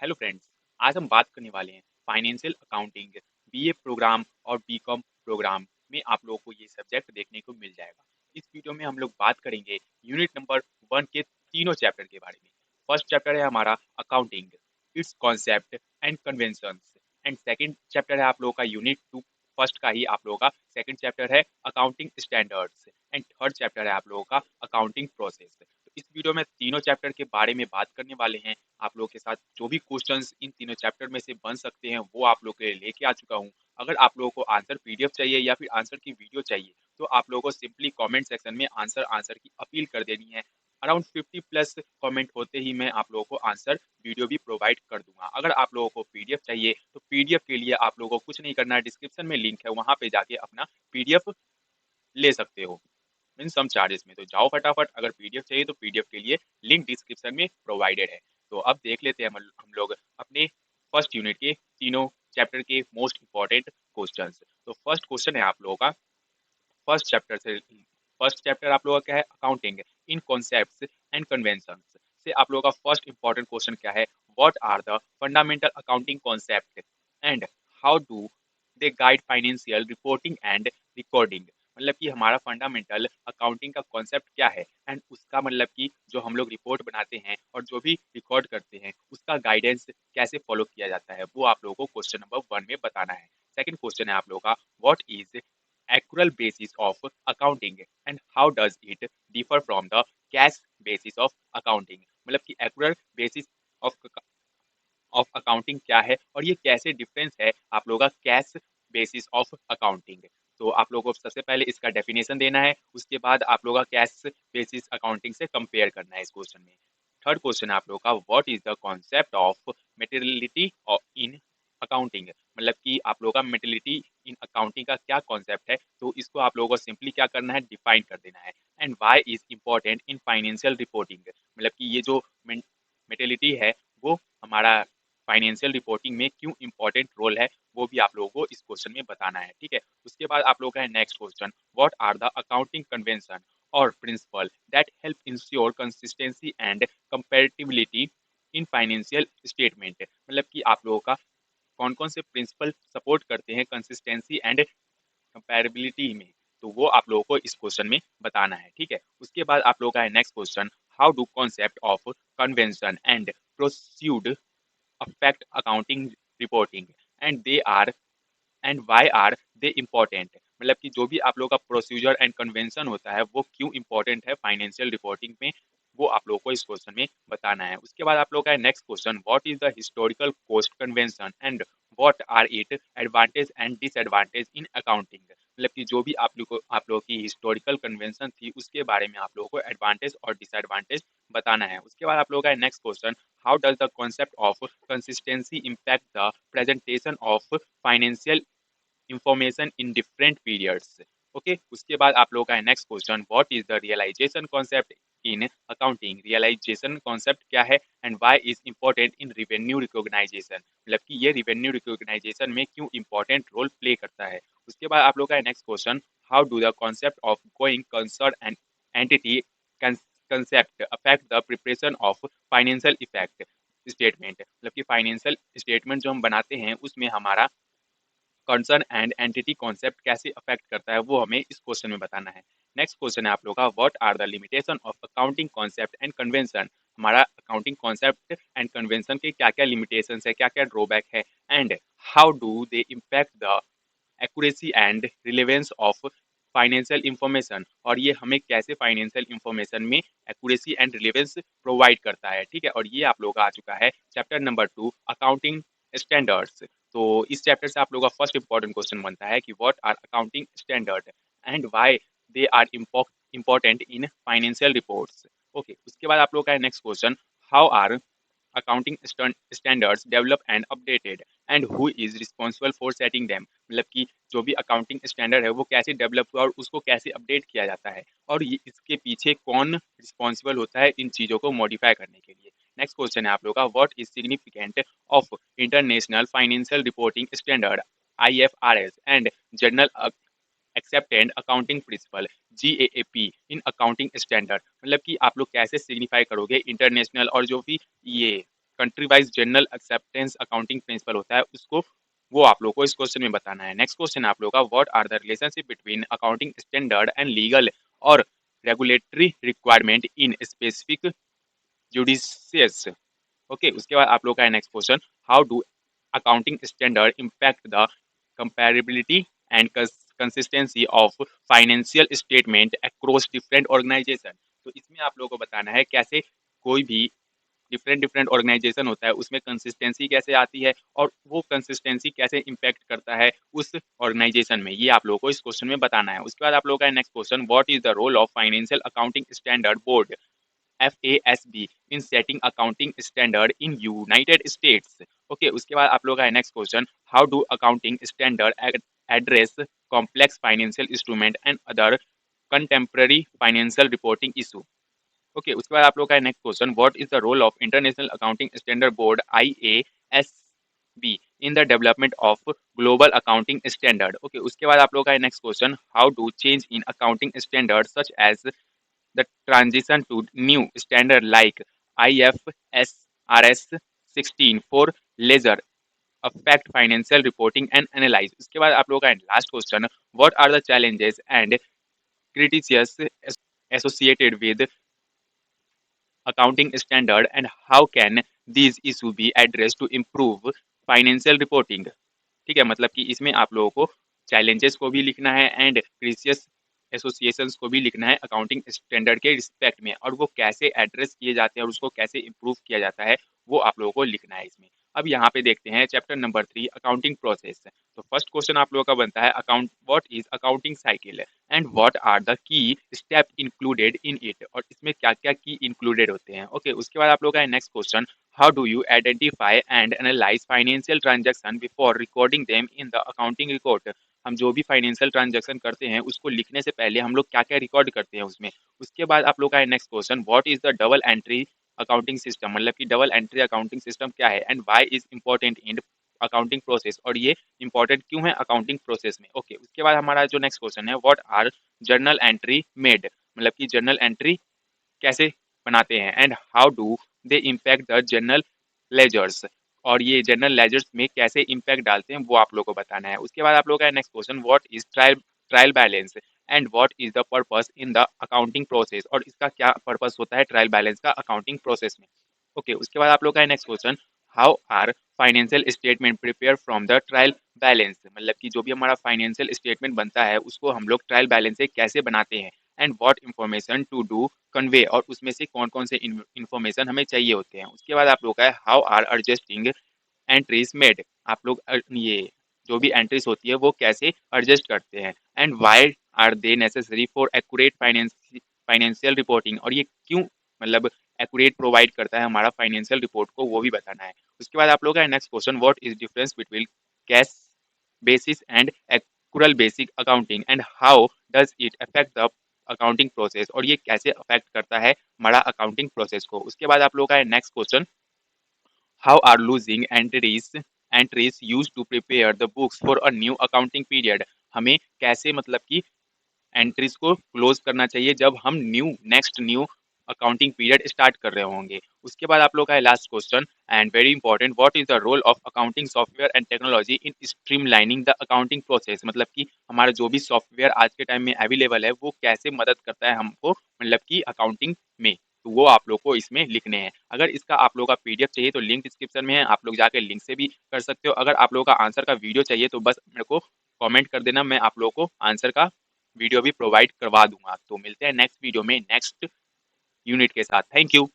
Hello friends. आज हम बात करने वाले हैं फाइनेंशियल अकाउंटिंग बीए प्रोग्राम और बीकॉम प्रोग्राम में आप लोगों को ये सब्जेक्ट देखने को मिल जाएगा। इस वीडियो में हम लोग बात करेंगे यूनिट नंबर 1 के तीनों चैप्टर के बारे में। फर्स्ट चैप्टर है हमारा accounting, it's concept and conventions. And second chapter है आप लोगों का यूनिट 2, फर्स्ट का ही आप लोगों का सेकंड चैप्टर है accounting standards. And third chapter है आप लोगों का अकाउंटिंग प्रोसेस। तो इस वीडियो में तीनों चैप्टर के बारे में बात करने वाले हैं। आप लोगों के साथ जो भी क्वेश्चंस इन तीनों चैप्टर में से बन सकते हैं वो आप लोग के लिए लेके आ चुका हूँ। अगर आप लोगों को आंसर पीडीएफ चाहिए या फिर आंसर की वीडियो चाहिए तो आप लोगों को सिंपली कमेंट सेक्शन में आंसर आंसर की अपील कर देनी है। अराउंड 50 प्लस कमेंट होते ही मैं आप लोगों को आंसर वीडियो भी प्रोवाइड कर दूंगा। अगर आप लोगों को पीडीएफ चाहिए तो पीडीएफ के लिए आप लोगों को कुछ नहीं करना है, डिस्क्रिप्शन में लिंक है, वहां पे जाके अपना पीडीएफ ले सकते हो इन सम चार्जेस में। तो जाओ फटाफट, अगर पीडीएफ चाहिए तो पीडीएफ के लिए लिंक डिस्क्रिप्शन में प्रोवाइडेड है। तो अब देख लेते हैं हम लोग अपने फर्स्ट यूनिट के तीनों चैप्टर के मोस्ट इंपॉर्टेंट क्वेश्चंस। तो फर्स्ट क्वेश्चन है आप लोगों का फर्स्ट चैप्टर से। फर्स्ट चैप्टर आप लोगों का क्या है? Accounting in concepts and conventions से आप लोगों का फर्स्ट इंपॉर्टेंट क्वेश्चन क्या है? What are the fundamental accounting concept and how do they guide financial reporting and recording. मतलब कि हमारा फंडामेंटल अकाउंटिंग का कॉन्सेप्ट क्या है एंड उसका मतलब कि जो हम लोग रिपोर्ट बनाते हैं और जो भी रिकॉर्ड करते हैं उसका गाइडेंस कैसे फॉलो किया जाता है वो आप लोगों को क्वेश्चन नंबर 1 में बताना है। सेकंड क्वेश्चन है आप लोगों का what is accrual basis of accounting and how does it differ from the cash basis of accounting। मतलब कि accrual basis ऑफ अकाउंटिंग क्या है और ये कैसे डिफरेंस है आप लोगों का कैश बेसिस ऑफ अकाउंटिंग। तो आप लोगों को सबसे पहले इसका डेफिनेशन देना है, उसके बाद आप लोगों का कैश बेसिस अकाउंटिंग से कंपेयर करना है इस क्वेश्चन में। थर्ड क्वेश्चन है आप लोगों का what is the concept of materiality in accounting. मतलब कि आप लोगों का मेटेरियलिटी इन अकाउंटिंग का क्या कॉन्सेप्ट है, तो इसको आप लोगों को सिंपली क्या करना है? डिफाइन कर देना है। And why is important in financial reporting. मतलब कि ये जो मेटेरियलिटी है वो हमारा फाइनेंशियल रिपोर्टिंग में क्यों इंपॉर्टेंट रोल है वो भी आप लोगों को इस क्वेश्चन में बताना है। ठीक है, उसके बाद आप लोगों का है next question what are the accounting convention और principle that help ensure consistency and comparability in financial statement. मतलब कि आप लोगों का कौन कौन से प्रिंसिपल सपोर्ट करते हैं कंसिस्टेंसी एंड कंपैरेबिलिटी में, तो वो आप लोगों को इस क्वेश्चन में बताना है। ठीक है, उसके बाद आप लोगों का है next question how do concept of convention and proceed affect accounting reporting and they are and why are they important। मतलब कि जो भी आप लोगों का प्रोसीजर एंड कन्वेंशन होता है वो क्यों इंपॉर्टेंट है फाइनेंशियल रिपोर्टिंग में, वो आप लोगों को इस क्वेश्चन में बताना है। उसके बाद आप लोगों का next question what is the historical cost convention and what are it advantage and disadvantage in accounting. मतलब कि जो भी आप लोगों की हिस्टोरिकल कन्वेंशन थी उसके बारे में आप लोगों को एडवांटेज और डिसएडवांटेज बताना है। उसके बाद आप लोगों का next question how does the concept of consistency impact the presentation of financial information in different periods. Okay, उसके बाद आप लोगों का है next question what is the realisation concept in accounting. Realisation concept क्या है and why is important in revenue recognisation. मतलब कि ये रिवेन्यू रिकॉग्नाइजेशन में क्यों इंपॉर्टेंट रोल प्ले करता है। उसके बाद आप लोगों का है next question how do the concept of going concern and entity concept affect the preparation of financial effect statement. मतलब कि फाइनेंशियल स्टेटमेंट जो हम बनाते हैं उसमें हमारा कंसर्न एंड एंटिटी कॉन्सेप्ट कैसे अफेक्ट करता है वो हमें इस क्वेश्चन में बताना है। नेक्स्ट क्वेश्चन है आप लोग का what are the limitation of accounting concept and convention. हमारा अकाउंटिंग कॉन्सेप्ट एंड कन्वेंशन के क्या क्या लिमिटेशन है, क्या क्या ड्रॉबैक है and how do they impact the accuracy and relevance of financial information. और ये हमें कैसे फाइनेंशियल इंफॉर्मेशन में एक्यूरेसी एंड रिलेवेंस प्रोवाइड करता है। ठीक है, और ये आप लोगों का आ चुका है चैप्टर नंबर 2 अकाउंटिंग स्टैंडर्ड्स। तो इस चैप्टर से आप लोगों का फर्स्ट इंपॉर्टेंट क्वेश्चन बनता है कि what are accounting standard and why they are important in financial reports. Okay, उसके बाद आप लोगों का है next question how are accounting standards develop and updated and who is responsible for setting them. मतलब कि जो भी अकाउंटिंग स्टैंडर्ड है वो कैसे डेवलप हुआ और उसको कैसे अपडेट किया जाता है और ये इसके पीछे कौन रिस्पॉन्सिबल होता है इन चीज़ों को मॉडिफाई करने के लिए। नेक्स्ट क्वेश्चन है आप लोग का what is significant of international financial reporting standard IFRS and journal accepted accounting principle GAAP in accounting standard. मतलब कि आप लोग कैसे सिग्निफाई करोगे इंटरनेशनल और जो भी ये country wise general acceptance accounting principle होता है उसको वो आप लोग को इस क्वेश्चन में बताना है। नेक्स्ट क्वेश्चन आप लोग का, what are the relationship between accounting standard and legal और regulatory requirement in specific judicious. Okay, उसके बाद आप लोग का है next question, how do accounting standard impact the comparability and consistency of financial statement across different organisation. तो इसमें आप लोगों को बताना है कैसे कोई भी डिफरेंट डिफरेंट ऑर्गेनाइजेशन होता है उसमें कंसिस्टेंसी कैसे आती है और वो कंसिस्टेंसी कैसे इम्पैक्ट करता है उस ऑर्गेनाइजेशन में, ये आप लोगों को इस क्वेश्चन में बताना है। उसके बाद आप लोगों का next question, what is the role of financial accounting standard board FASB in setting accounting standard in United States? Okay, उसके बाद आप लोग का next question, how do accounting standard address complex financial instrument and other contemporary financial reporting issue. Okay, उसके बाद आप लोग का next question, what is the role of international accounting standard board IASB in the development of global accounting standard. Okay, उसके बाद आप लोग का next question, how do change in accounting standard such as the transition to new standard like IFRS 16 for ledger affect financial reporting and analyze। उसके बाद आप लोगों का last question, what are the challenges and criticisms associated with accounting standard and how can these issues be addressed to improve financial reporting। ठीक है, मतलब कि इसमें आप लोगों को चैलेंजेस को भी लिखना है एंड प्रीसियस एसोसिएशंस को भी लिखना है अकाउंटिंग स्टैंडर्ड के रिस्पेक्ट में, और वो कैसे एड्रेस किए जाते हैं और उसको कैसे इम्प्रूव किया जाता है वो आप लोगों को लिखना है इसमें। अब यहाँ पे देखते हैं चैप्टर नंबर 3 अकाउंटिंग प्रोसेस। तो फर्स्ट क्वेश्चन आप लोगों का बनता है, account what is accounting cycle and what are the key step included in it, और इसमें क्या क्या की इंक्लूडेड होते हैं। ओके, उसके बाद आप लोगों का next question, how do you identify and analyse financial transaction before recording them in the accounting record. हम जो भी फाइनेंशियल ट्रांजैक्शन करते हैं उसको लिखने से पहले हम लोग क्या क्या रिकॉर्ड करते हैं उसमें। उसके बाद आप लोग का next question, what is the double entry accounting system, मतलब कि डबल एंट्री अकाउंटिंग सिस्टम क्या है and why is important in accounting process, और ये इंपॉर्टेंट क्यों है अकाउंटिंग प्रोसेस में। ओके, उसके बाद हमारा जो नेक्स्ट क्वेश्चन है, what are journal entry made, मतलब कि जर्नल एंट्री कैसे बनाते हैं and how do they impact the journal ledgers, और ये जर्नल लेजर्स में कैसे इम्पैक्ट डालते हैं वो आप लोग को बताना है। उसके बाद आप लोग का next question, what is trial balance and what is the purpose in the accounting process, और इसका क्या पर्पस होता है ट्रायल बैलेंस का अकाउंटिंग प्रोसेस में। ओके, उसके बाद आप लोग का next question, how are financial statement prepare from the trial balance, मतलब कि जो भी हमारा फाइनेंशियल स्टेटमेंट बनता है उसको हम लोग ट्रायल बैलेंस से कैसे बनाते हैं and what information to do convey, और उसमें से कौन कौन से इंफॉर्मेशन हमें चाहिए होते हैं। उसके बाद आप लोग का है, how are adjusting entries made, आप लोग ये जो भी एंट्रीज होती है वो कैसे एडजस्ट करते हैं and why are they necessary for accurate financial reporting, और ये क्यों मतलब एक्यूरेट प्रोवाइड करता है हमारा फाइनेंशियल रिपोर्ट को वो भी बताना है। उसके बाद आप लोग का next question, what is difference between cash basis and accrual basic accounting and how does it affect the accounting process, और ये कैसे अफेक्ट करता है हमारा अकाउंटिंग प्रोसेस को। उसके बाद आप लोग का next question, how are losing entries use to prepare the books for a new accounting period, हमें कैसे मतलब कि एंट्रीज को क्लोज करना चाहिए जब हम next new accounting period start कर रहे होंगे। उसके बाद आप लोग का है last question and very important, what is the role of accounting software and technology in streamlining the accounting process, मतलब कि हमारा जो भी सॉफ्टवेयर आज के टाइम में अवेलेबल है वो कैसे मदद करता है हमको मतलब कि अकाउंटिंग में, तो वो आप लोग को इसमें लिखने हैं। अगर इसका आप लोग का पीडीएफ चाहिए तो लिंक डिस्क्रिप्शन में है, आप लोग जाकर लिंक से भी कर सकते हो। अगर आप लोग का आंसर का वीडियो चाहिए तो बस मेरे को कमेंट कर देना, मैं आप लोग को आंसर का वीडियो भी प्रोवाइड करवा दूंगा। तो मिलते हैं नेक्स्ट वीडियो में नेक्स्ट यूनिट के साथ। Thank you.